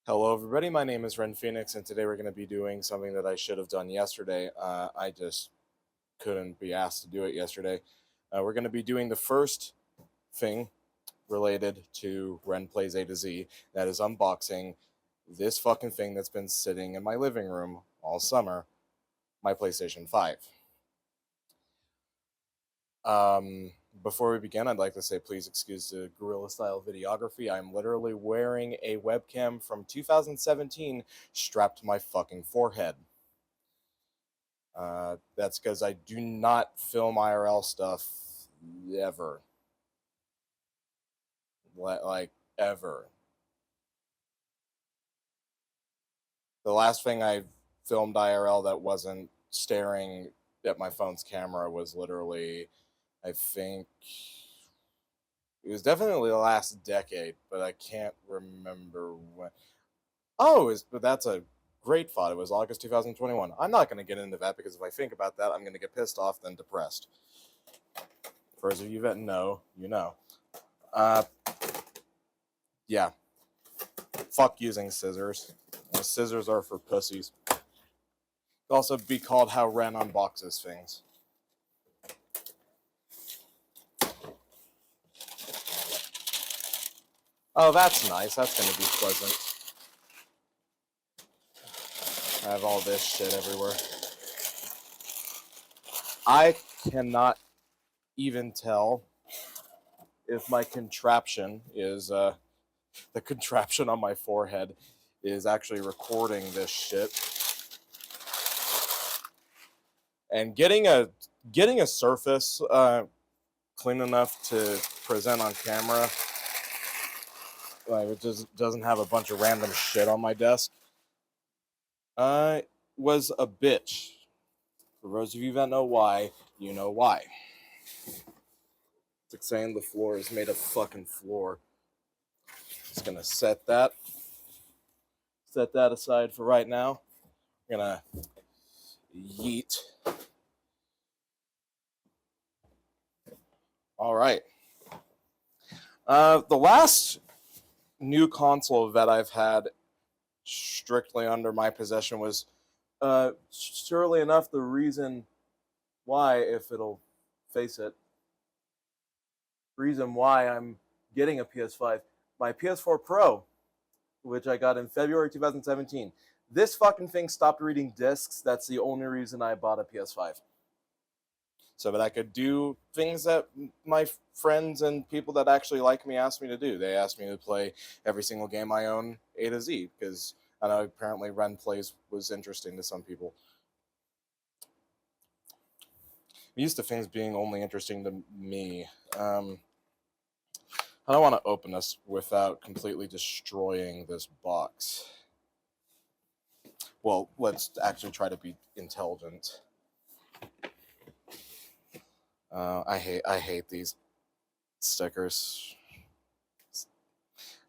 Hello everybody, my name is Pheonix, and today we're going to be doing something that I should have done yesterday. I just couldn't be asked to do it yesterday. We're going to be doing the first thing related to Ren Plays A to Z, that is unboxing this fucking thing that's been sitting in my living room all summer, my PlayStation 5. Before we begin, I'd like to say please excuse the guerrilla style videography. I'm literally wearing a webcam from 2017 strapped to my fucking forehead. That's because I do not film IRL stuff ever. Like, ever. The last thing I filmed IRL that wasn't staring at my phone's camera was literally, I think, it was definitely the last decade, but I can't remember when. Oh, but that's a great thought. It was August 2021. I'm not going to get into that because if I think about that, I'm going to get pissed off, then depressed. For those of you that know, you know. Yeah. Fuck using scissors. Scissors are for pussies. It'll also be called how Ren unboxes things. Oh, that's nice. That's going to be pleasant. I have all this shit everywhere. I cannot even tell if my contraption is, the contraption on my forehead is actually recording this shit. And getting a surface clean enough to present on camera, like it just doesn't have a bunch of random shit on my desk, was a bitch. For those of you that know why, you know why. It's like saying the floor is made of fucking floor. Just gonna set that aside for right now. I'm gonna yeet. All right. The last new console that I've had strictly under my possession was, surely enough, the reason why, if it'll face it, reason why I'm getting a PS5, my PS4 Pro, which I got in February 2017. This fucking thing stopped reading discs. That's the only reason I bought a PS5. So that I could do things that my friends and people that actually like me asked me to do. They asked me to play every single game I own A to Z, because I know apparently Ren Plays was interesting to some people. I'm used to things being only interesting to me. I don't want to open this without completely destroying this box. Well, let's actually try to be intelligent. I hate these stickers.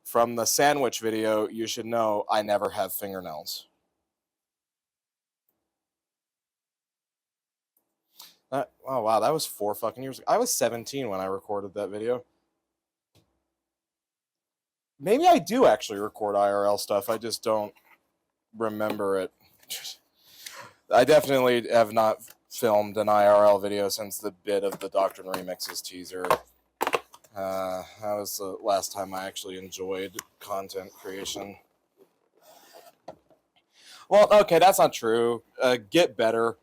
From the sandwich video, you should know I never have fingernails. Oh wow, that was 4 fucking years ago. I was 17 when I recorded that video. Maybe I do actually record IRL stuff. I just don't remember it. I definitely have not filmed an IRL video since the bit of the Doctrine Remixes teaser. That was the last time I actually enjoyed content creation. Well, okay, that's not true. Get Better.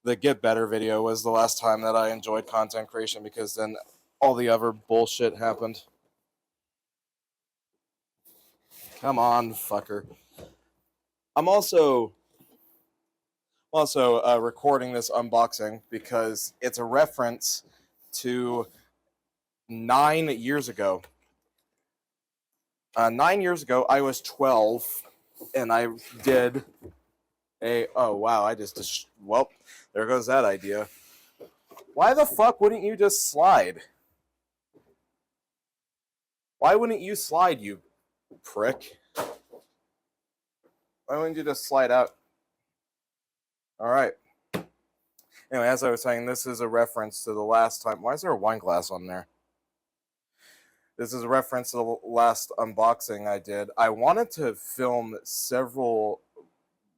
The Get Better video was the last time that I enjoyed content creation, because then all the other bullshit happened. Come on, fucker. I'm also recording this unboxing because it's a reference to 9 years ago. 9 years ago, I was 12, and I did a... Oh, wow, well, there goes that idea. Why the fuck wouldn't you just slide? Why wouldn't you slide, you prick? Why wouldn't you just slide out? Alright. Anyway, as I was saying, this is a reference to the last time... Why is there a wine glass on there? This is a reference to the last unboxing I did. I wanted to film several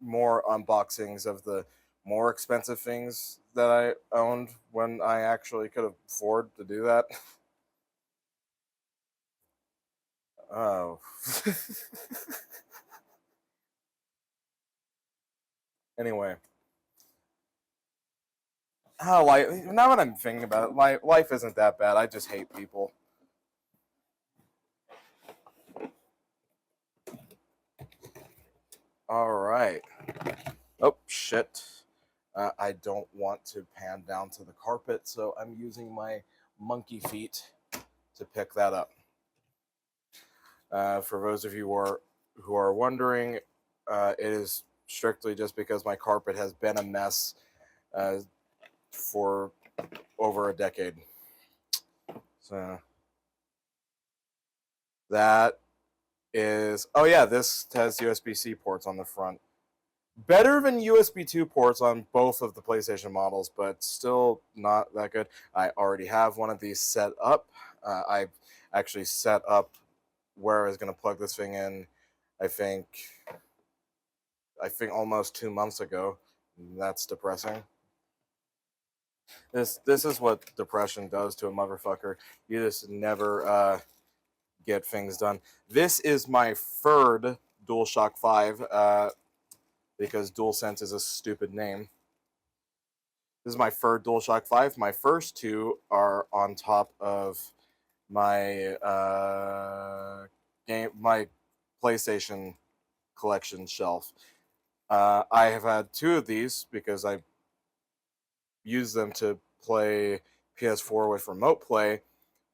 more unboxings of the more expensive things that I owned when I actually could afford to do that. Oh. Anyway. Oh, now that I'm thinking about it, life isn't that bad. I just hate people. All right. Oh, shit. I don't want to pan down to the carpet, so I'm using my monkey feet to pick that up. For those of you who are wondering, it is strictly just because my carpet has been a mess for over a decade. So that is, oh yeah, this has USB-C ports on the front. Better than USB 2 ports on both of the PlayStation models, but still not that good. I already have one of these set up. I actually set up where I was going to plug this thing in, I think almost 2 months ago. That's depressing. This is what depression does to a motherfucker. You just never get things done. This is my third DualShock 5 because DualSense is a stupid name. This is my third DualShock 5. My first two are on top of my my PlayStation collection shelf. I have had two of these because I use them to play PS4 with remote play.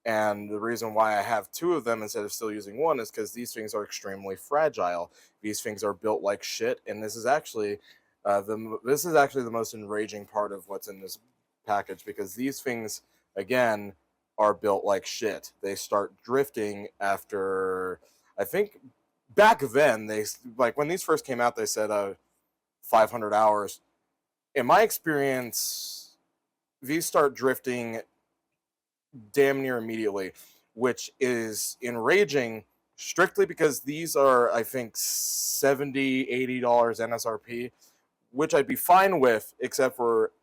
And the reason why I have two of them instead of still using one is because these things are extremely fragile. These things are built like shit, and this is actually the most enraging part of what's in this package, because these things again are built like shit. They start drifting after, I think back then, they like when these first came out they said 500 hours. In my experience, these start drifting damn near immediately, which is enraging strictly because these are, I think, $70-$80 MSRP, which I'd be fine with, except for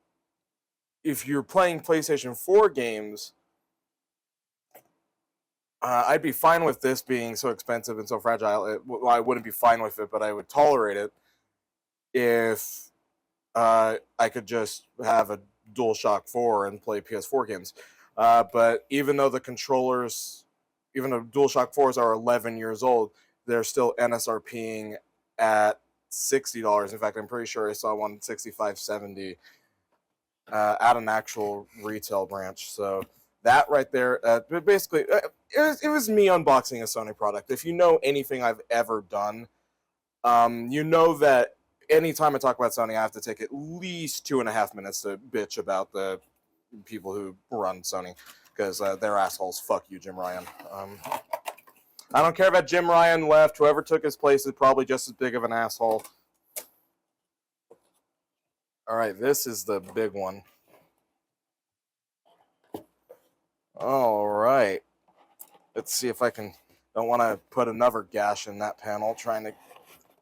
if you're playing PlayStation 4 games. I'd be fine with this being so expensive and so fragile. I wouldn't be fine with it, but I would tolerate it if I could just have a DualShock 4 and play PS4 games. But even though DualShock 4s are 11 years old, they're still NSRPing at $60. In fact, I'm pretty sure I saw one $65.70 at an actual retail branch. So that right there, basically, it was me unboxing a Sony product. If you know anything I've ever done, you know that anytime I talk about Sony, I have to take at least 2.5 minutes to bitch about the people who run Sony, because they're assholes. Fuck you, Jim Ryan. I don't care about Jim Ryan left. Whoever took his place is probably just as big of an asshole. All right, this is the big one. All right. Let's see if I can. Don't want to put another gash in that panel trying to.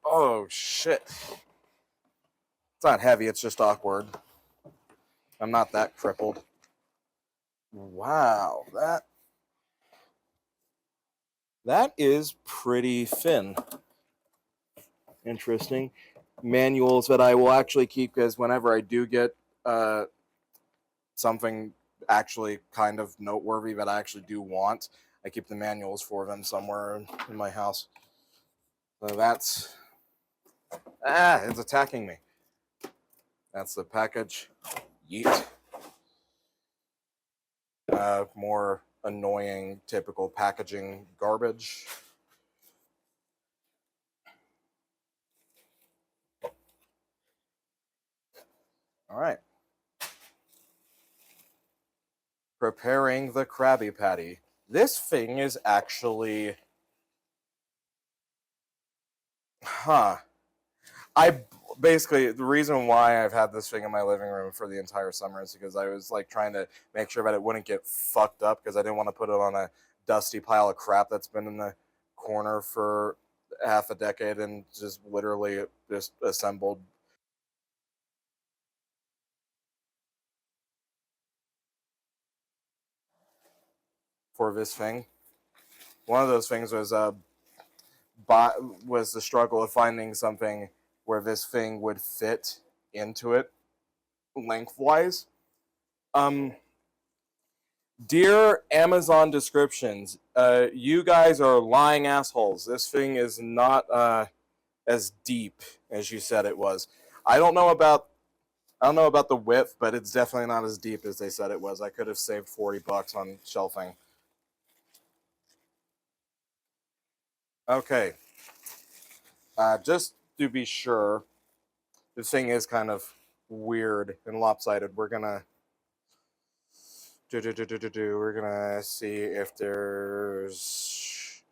Oh, shit. It's not heavy, it's just awkward. I'm not that crippled. Wow, that is pretty thin. Interesting. Manuals that I will actually keep, because whenever I do get something actually kind of noteworthy that I actually do want, I keep the manuals for them somewhere in my house. So that's... it's attacking me. That's the package. Yeet. More annoying, typical packaging garbage. All right. Preparing the Krabby Patty. This thing is actually... Basically, the reason why I've had this thing in my living room for the entire summer is because I was like trying to make sure that it wouldn't get fucked up, because I didn't want to put it on a dusty pile of crap that's been in the corner for half a decade and just literally just assembled. For this thing, one of those things was was the struggle of finding something where this thing would fit into it lengthwise. Um, Dear Amazon descriptions, you guys are lying assholes. This thing is not as deep as you said it was. I don't know about the width, but it's definitely not as deep as they said it was. I could have saved $40 on shelving. Okay. Just to be sure, this thing is kind of weird and lopsided. We're gonna see if there's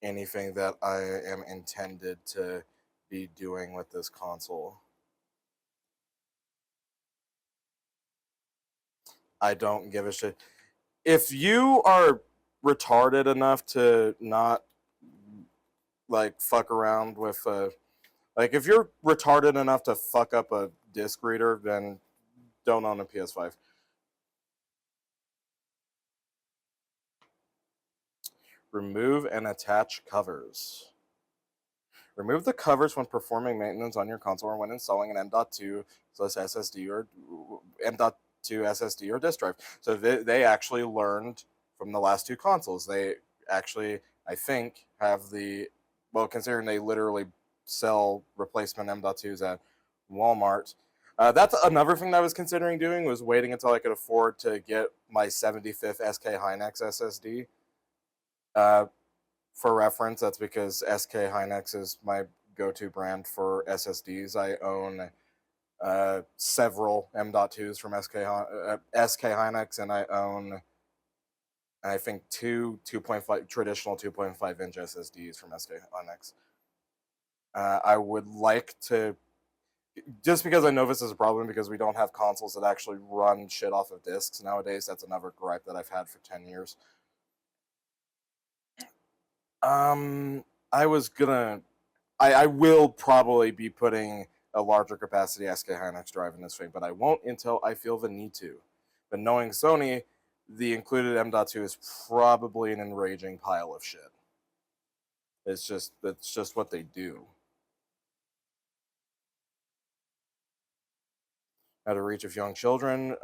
anything that I am intended to be doing with this console. I don't give a shit. If you are retarded enough to not like fuck around with like if you're retarded enough to fuck up a disc reader, then don't own a PS5. Remove and attach covers. Remove the covers when performing maintenance on your console or when installing an M.2 SSD or M.2 SSD or disk drive. So they actually learned from the last two consoles. They actually, I think, have the, well, considering they literally sell replacement M.2s at Walmart. That's another thing that I was considering doing, was waiting until I could afford to get my 75th SK Hynix SSD. For reference, that's because SK Hynix is my go-to brand for SSDs. I own several M.2s from SK Hynix, and I own, I think, two 2.5 traditional 2.5 inch SSDs from SK Hynix. I would like to, just because I know this is a problem, because we don't have consoles that actually run shit off of discs nowadays. That's another gripe that I've had for 10 years. I was gonna, I will probably be putting a larger capacity SK Hynix drive in this thing, but I won't until I feel the need to. But knowing Sony, the included M.2 is probably an enraging pile of shit. It's just what they do. Out of reach of young children.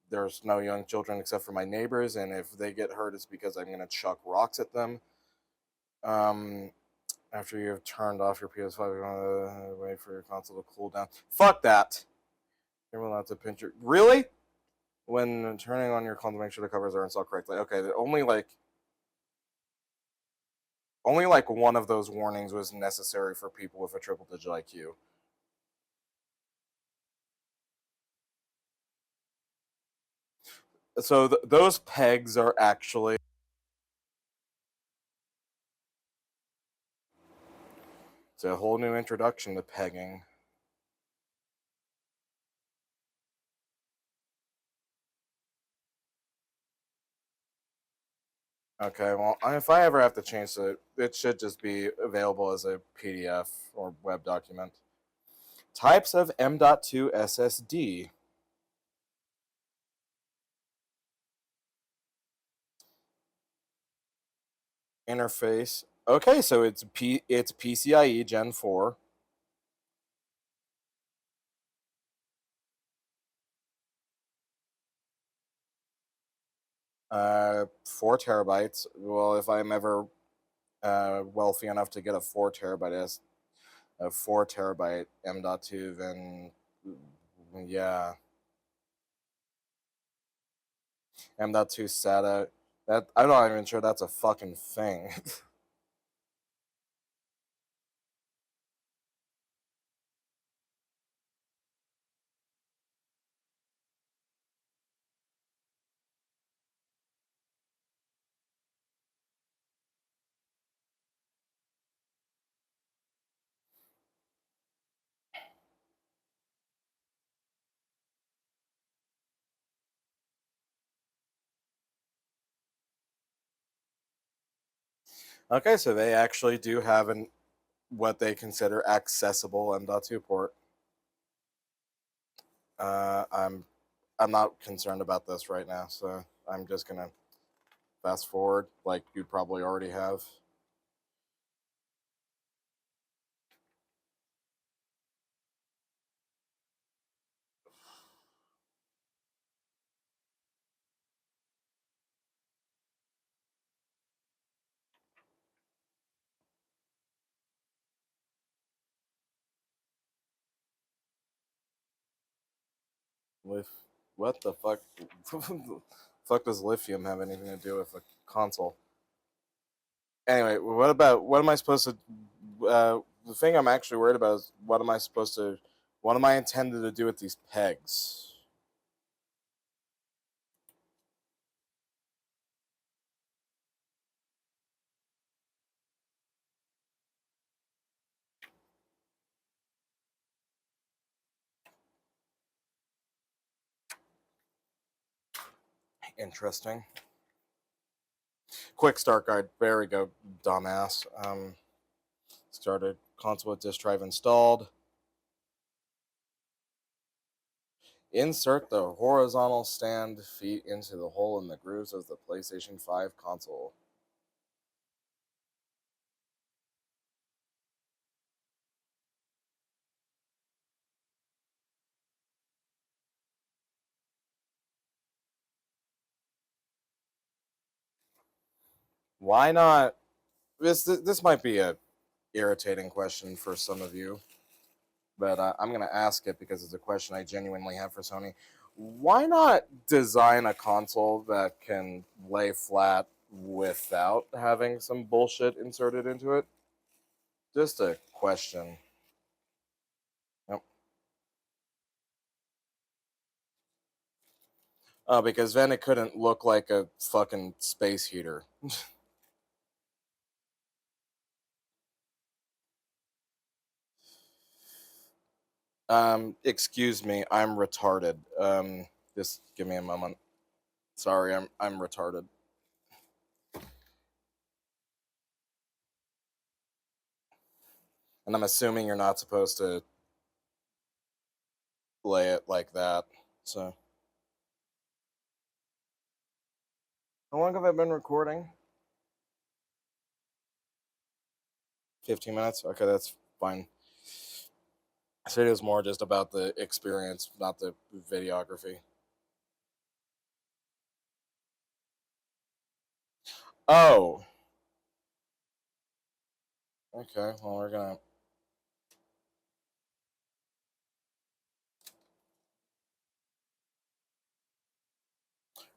There's no young children except for my neighbors, and if they get hurt, it's because I'm gonna chuck rocks at them. After you have turned off your PS5, you're gonna wait for your console to cool down. Fuck that. You're allowed to pinch your. Really? When turning on your console, make sure the covers are installed correctly. Okay, only like one of those warnings was necessary for people with a triple digit IQ. So those pegs are actually. It's a whole new introduction to pegging. Okay, well, if I ever have to change it, it should just be available as a PDF or web document. Types of M.2 SSD. Interface. Okay, so it's PCIe Gen 4. 4 terabytes. Well, if I'm ever wealthy enough to get a 4 terabyte M.2, then yeah, M.2 SATA. That I'm not even sure that's a fucking thing. Okay, so they actually do have an what they consider accessible M.2 port. I'm not concerned about this right now, so I'm just gonna fast forward like you probably already have. With what the fuck? Fuck does lithium have anything to do with a console? Anyway, what am I supposed to? The thing I'm actually worried about is what am I intended to do with these pegs? Interesting. Quick start guide. There we go, dumbass. Started console with disk drive installed. Insert the horizontal stand feet into the hole in the grooves of the PlayStation 5 console. Why not? This might be a irritating question for some of you, but I'm going to ask it because it's a question I genuinely have for Sony. Why not design a console that can lay flat without having some bullshit inserted into it? Just a question. Yep. Because then it couldn't look like a fucking space heater. Excuse me, I'm retarded. Just give me a moment. Sorry, I'm retarded. And I'm assuming you're not supposed to lay it like that. So, how long have I been recording? 15 minutes? Okay, that's fine. So it is more just about the experience, not the videography. Oh, okay. Well,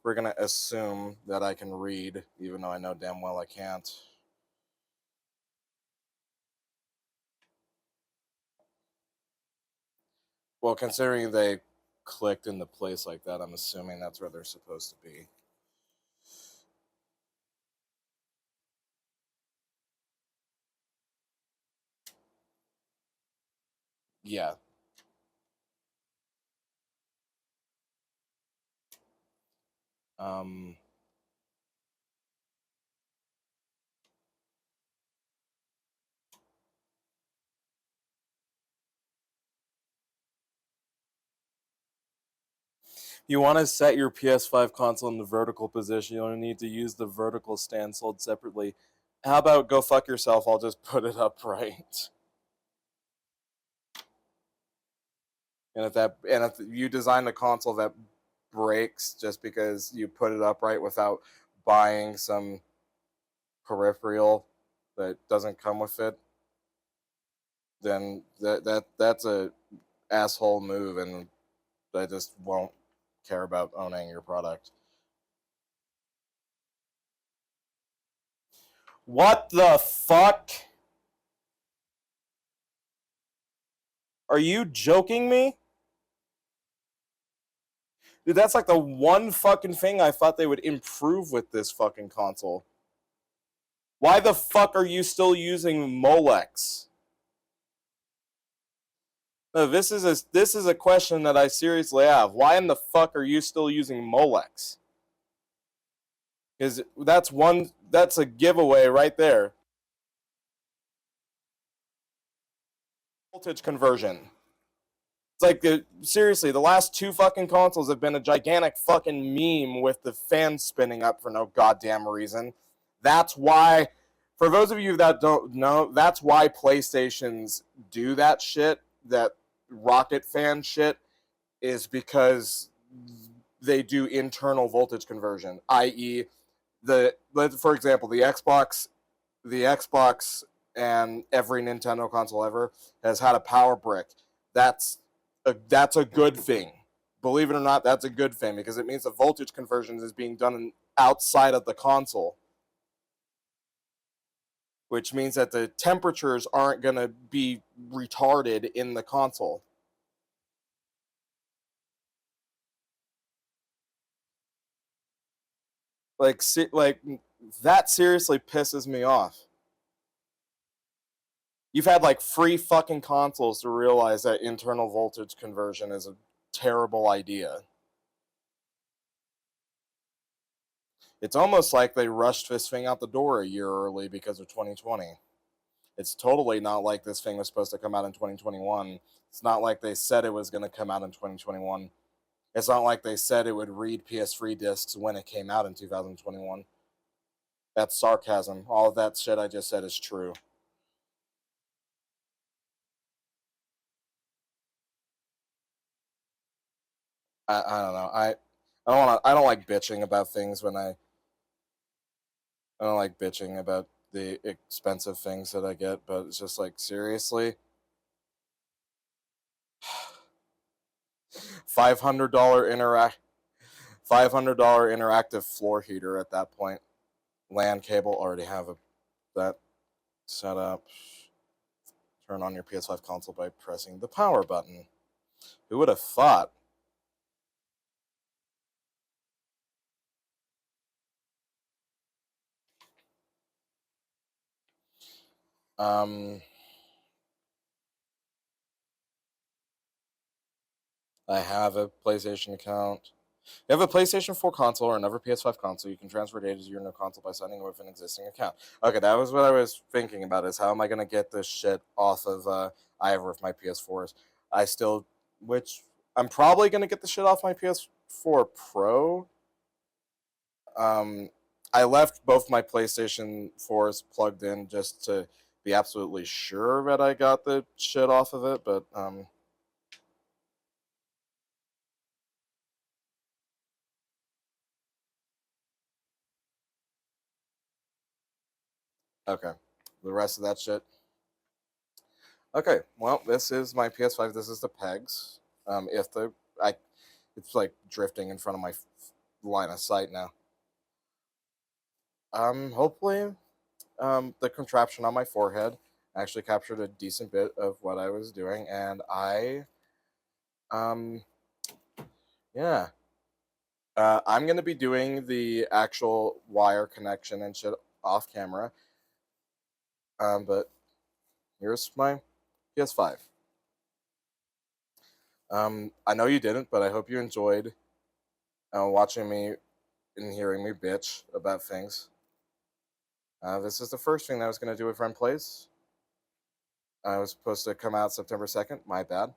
we're gonna assume that I can read, even though I know damn well I can't. Well, considering they clicked into place like that, I'm assuming that's where they're supposed to be. Yeah. Um, you want to set your PS5 console in the vertical position, you don't need to use the vertical stand sold separately. How about go fuck yourself? I'll just put it upright. And if you design a console that breaks just because you put it upright without buying some peripheral that doesn't come with it, then that's a asshole move, and I just won't care about owning your product. What the fuck? Are you joking me? Dude, that's like the one fucking thing I thought they would improve with this fucking console. Why the fuck are you still using Molex? No, this is a question that I seriously have. Why in the fuck are you still using Molex? Because that's a giveaway right there. voltage conversion. It's like, seriously, the last two fucking consoles have been a gigantic fucking meme with the fan spinning up for no goddamn reason. That's why, for those of you that don't know, that's why PlayStations do that shit, that rocket fan shit, is because they do internal voltage conversion, i.e., for example, the Xbox and every Nintendo console ever has had a power brick. That's a good thing. Believe it or not, that's a good thing because it means the voltage conversion is being done outside of the console, which means that the temperatures aren't going to be retarded in the console. Like that seriously pisses me off. You've had like free fucking consoles to realize that internal voltage conversion is a terrible idea. It's almost like they rushed this thing out the door a year early because of 2020. It's totally not like this thing was supposed to come out in 2021. It's not like they said it was going to come out in 2021. It's not like they said it would read PS3 discs when it came out in 2021. That's sarcasm. All of that shit I just said is true. I don't know. I don't like bitching about things when I don't like bitching about the expensive things that I get, but it's just like seriously, $500 $500 interactive floor heater at that point. LAN cable, already have that set up. Turn on your PS5 console by pressing the power button. Who would have thought? Um, I have a PlayStation account. You have a PlayStation 4 console or another PS5 console, you can transfer data to your new console by signing with an existing account. Okay, that was what I was thinking about, is how am I going to get this shit off of either of my PS4s. I still, which, I'm probably going to get the shit off my PS4 Pro. Um, I left both my PlayStation 4s plugged in just to be absolutely sure that I got the shit off of it, but okay. The rest of that shit. Okay, well, this is my PS5. This is the pegs. If the I, it's like drifting in front of my line of sight now. Hopefully, the contraption on my forehead actually captured a decent bit of what I was doing, and um, yeah, I'm gonna be doing the actual wire connection and shit off camera. But here's my PS5. I know you didn't, but I hope you enjoyed watching me and hearing me bitch about things. This is the first thing that I was going to do with Friend Plays. I was supposed to come out September 2nd. My bad.